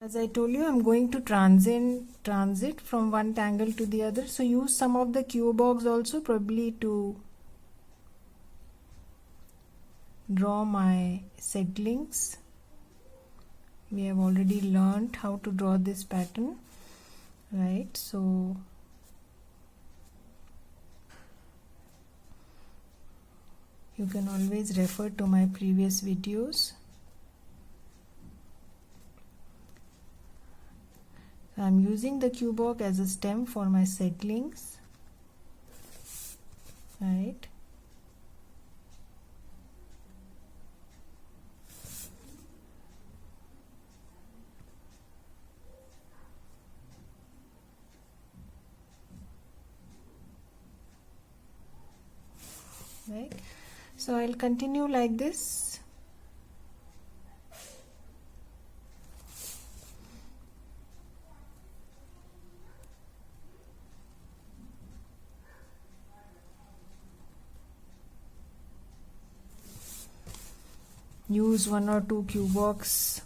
As I told you, I'm going to transit from one tangle to the other. So use some of the Quabogs also probably to draw my seedlings. We have already learned how to draw this pattern, right? So you can always refer to my previous videos. I'm using the Quabog as a stem for my seedlings, right? Right. So I'll continue like this. Use one or two Quabogs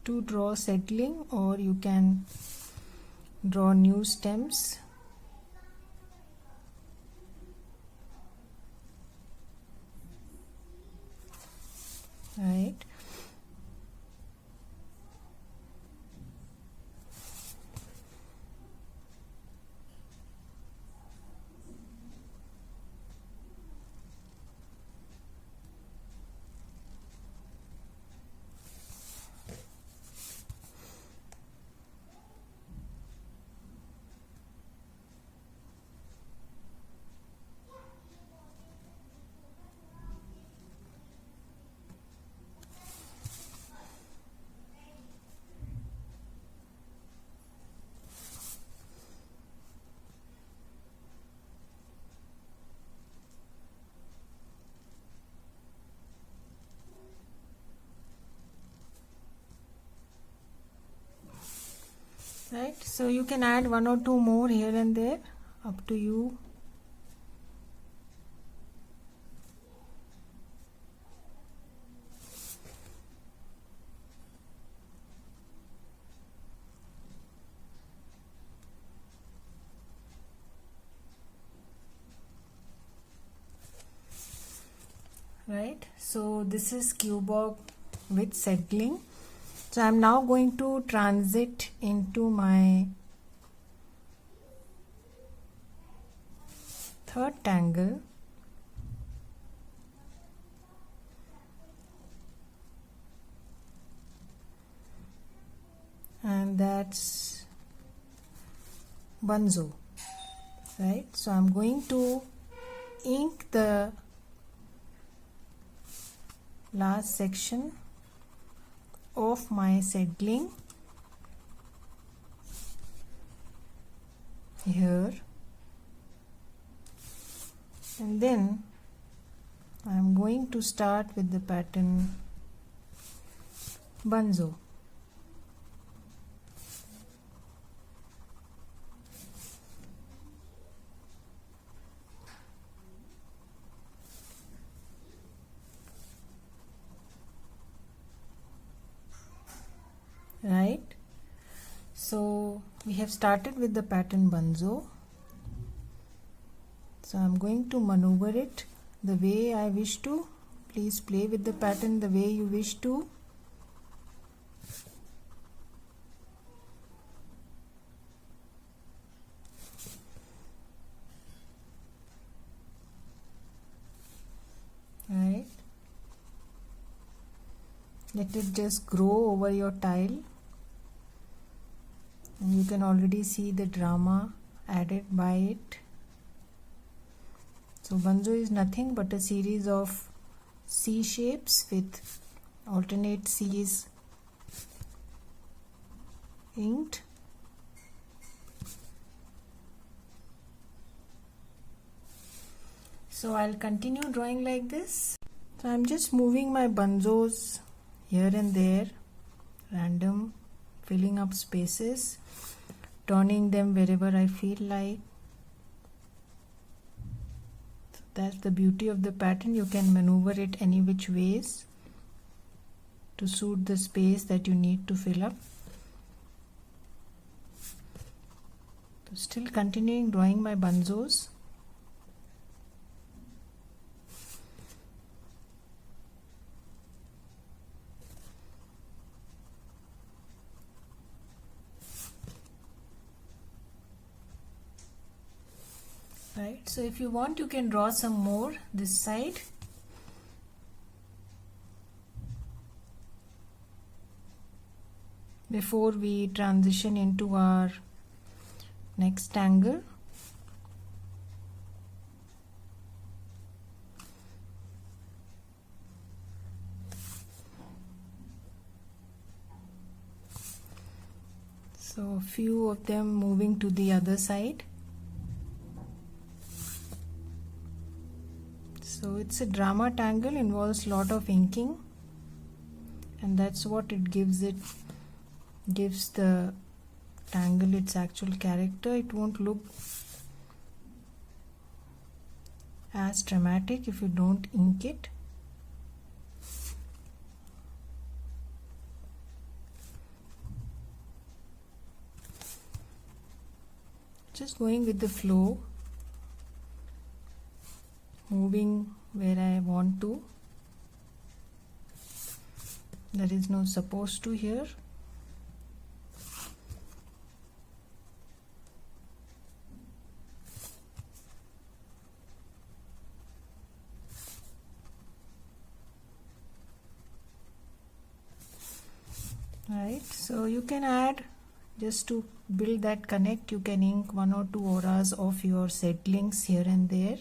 to draw seedling, or you can draw new stems. Right. Right, so you can add one or two more here and there, up to you. Right, so this is Quabog with seedling. So I'm now going to transit into my third tangle, and that's Bunzo, right? So I'm going to ink the last section of my seedling here, and then I'm going to start with the pattern Bunzo. Right, so we have started with the pattern Bunzo. So I'm going to maneuver it the way I wish to. Please play with the pattern the way you wish to. Right, let it just grow over your tile, and you can already see the drama added by it. So Bunzo is nothing but a series of C shapes with alternate C's inked. So I'll continue drawing like this. So I'm just moving my Bunzos here and there, random, filling up spaces, turning them wherever I feel like. So that's the beauty of the pattern. You can maneuver it any which ways to suit the space that you need to fill up. So still continuing drawing my bunzos. Right, so if you want, you can draw some more this side. Before we transition into our next tangle. So a few of them moving to the other side. So it's a drama tangle, involves lot of inking, and that's what it gives the tangle its actual character. It won't look as dramatic if you don't ink it. Just going with the flow, moving where I want to. There is no supposed to here. Right, so you can add, just to build that connect, you can ink 1 or 2 auras of your settlings here and there.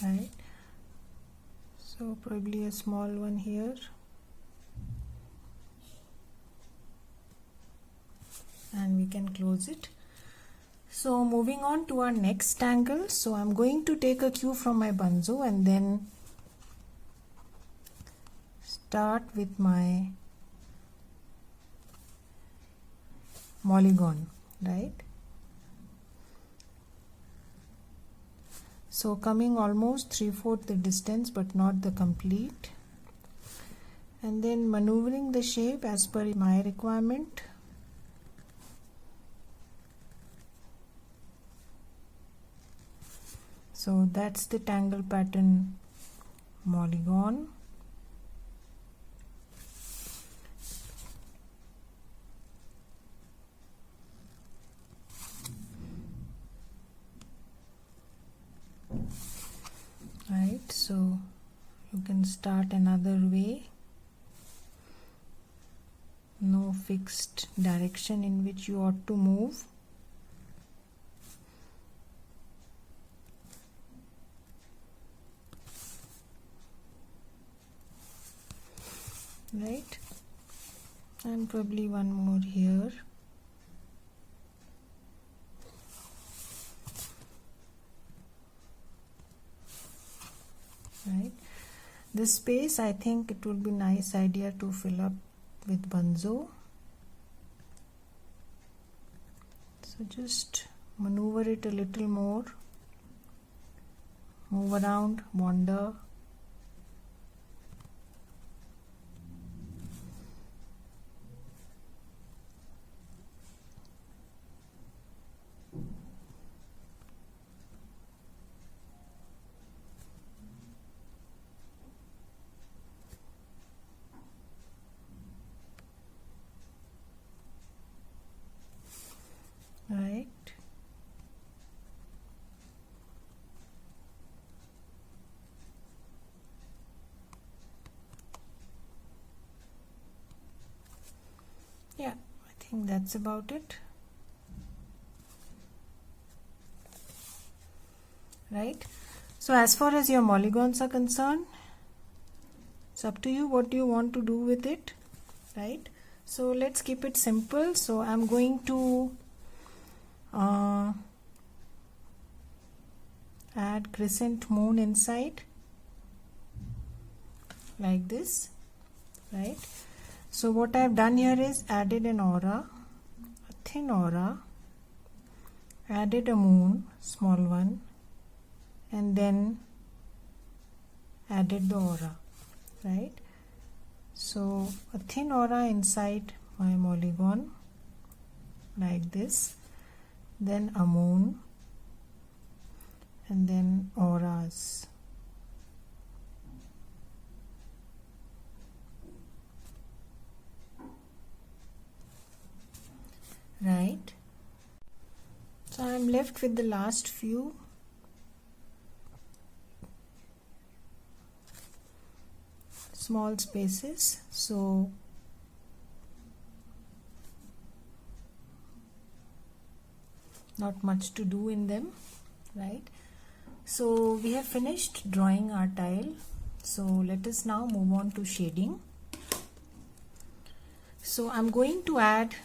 Right, so probably a small one here, and we can close it. So moving on to our next tangle. So I'm going to take a cue from my bunzo and then start with my polygon, right? So coming almost 3/4 the distance but not the complete, and then maneuvering the shape as per my requirement. So that's the tangle pattern polygon. Right, so you can start another way. No fixed direction in which you ought to move. Right, and probably one more here. Right, this space, I think it would be nice idea to fill up with bunzo. So just maneuver it a little more, move around, wander. Right, yeah, I think that's about it. Right, so as far as your polygons are concerned, it's up to you what you want to do with it. Right, so let's keep it simple. So I'm going to add crescent moon inside. like this, right? So what I've done here is added an aura, a thin aura, added a moon, small one, and then added the aura, right? So a thin aura inside my polygon like this, then a moon, and then auras. Right? So I'm left with the last few. Small spaces, so not much to do in them, right? So we have finished drawing our tile. So let us now move on to shading. So I'm going to add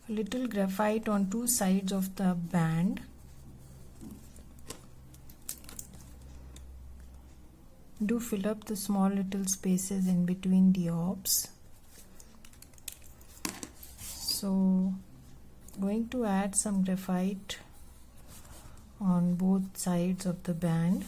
a little graphite on two sides of the band. Do fill up the small little spaces in between the orbs. So going to add some graphite on both sides of the band.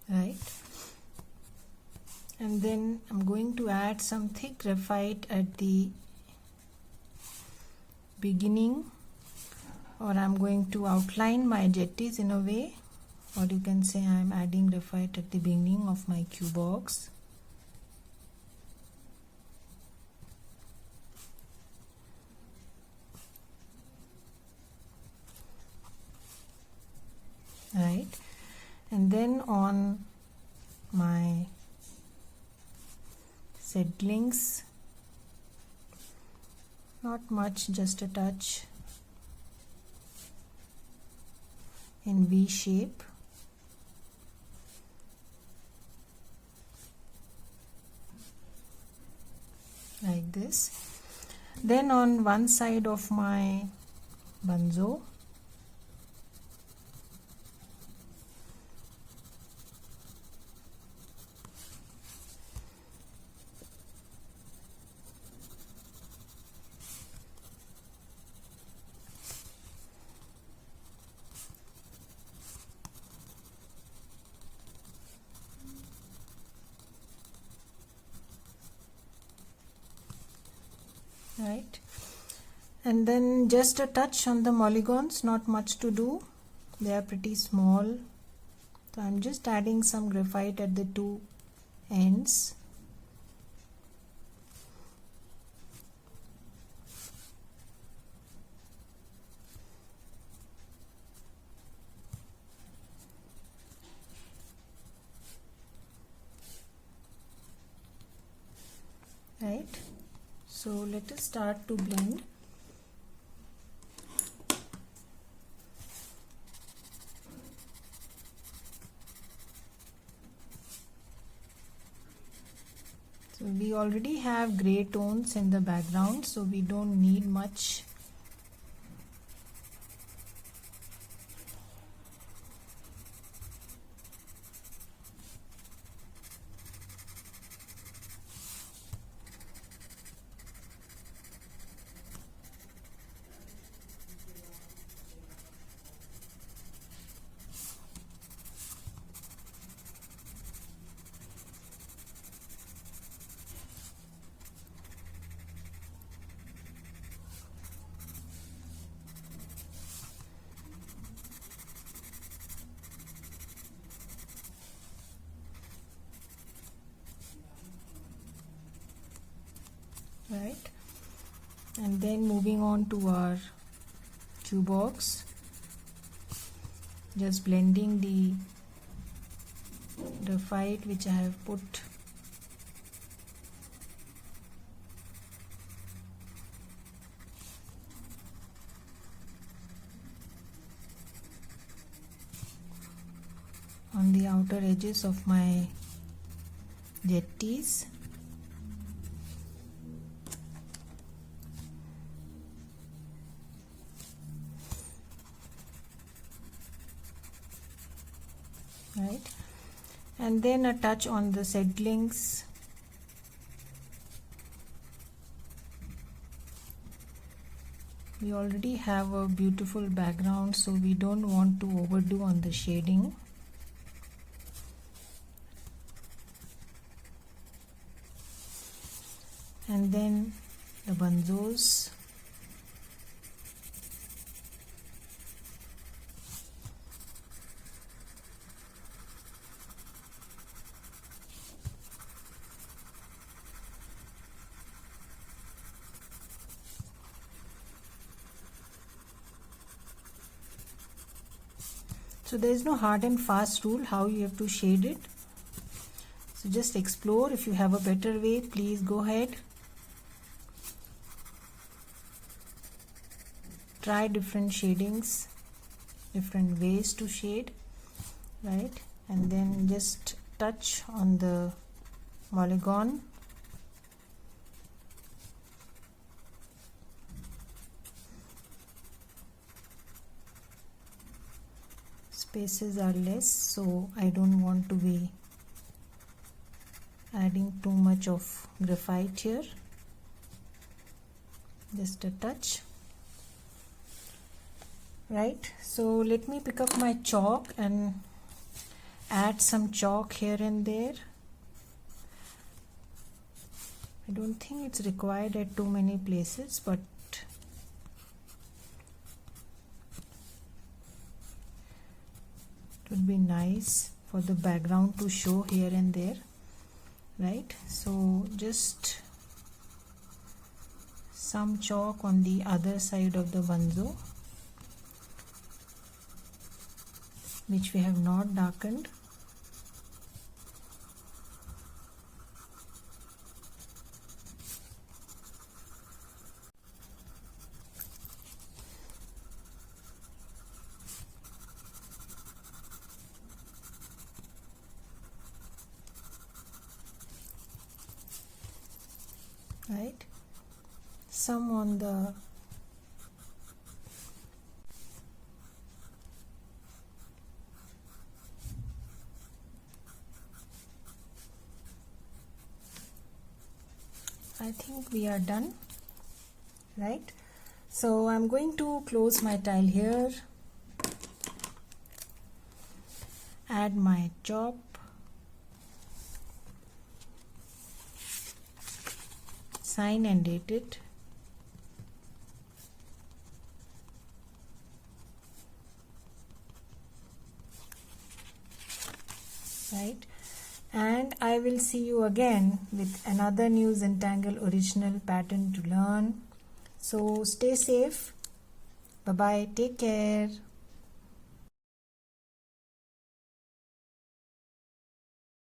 Right, and then I'm going to add some thick graphite at the beginning, or I'm going to outline my jetties in a way, or you can say I'm adding graphite at the beginning of my quabogs. Right, and then on my seedlings, not much, just a touch in V shape. Like this. Then on one side of my bunzo, right, and then just a touch on the polygons, not much to do, they are pretty small. So I'm just adding some graphite at the two ends. Right, so let us start to blend. So we already have gray tones in the background, so we don't need much. Right, and then moving on to our quabogs, just blending the graphite which I have put on the outer edges of my jetties. Right, and then a touch on the settlings. We already have a beautiful background, so we don't want to overdo on the shading. And then the banzos. So there is no hard and fast rule how you have to shade it. So just explore. If you have a better way, please go ahead. Try different shadings, different ways to shade, right? And then just touch on the polygon. Spaces are less, so I don't want to be adding too much of graphite here. Just a touch. Right, so let me pick up my chalk and add some chalk here and there. I don't think it's required at too many places, but it would be nice for the background to show here and there, right? So just some chalk on the other side of the banzo, which we have not darkened. Right, some on the I think we are done, right? So I'm going to close my tile here, add my chop, sign and date it, right? And I will see you again with another new Zentangle original pattern to learn. So stay safe. Bye bye. Take care.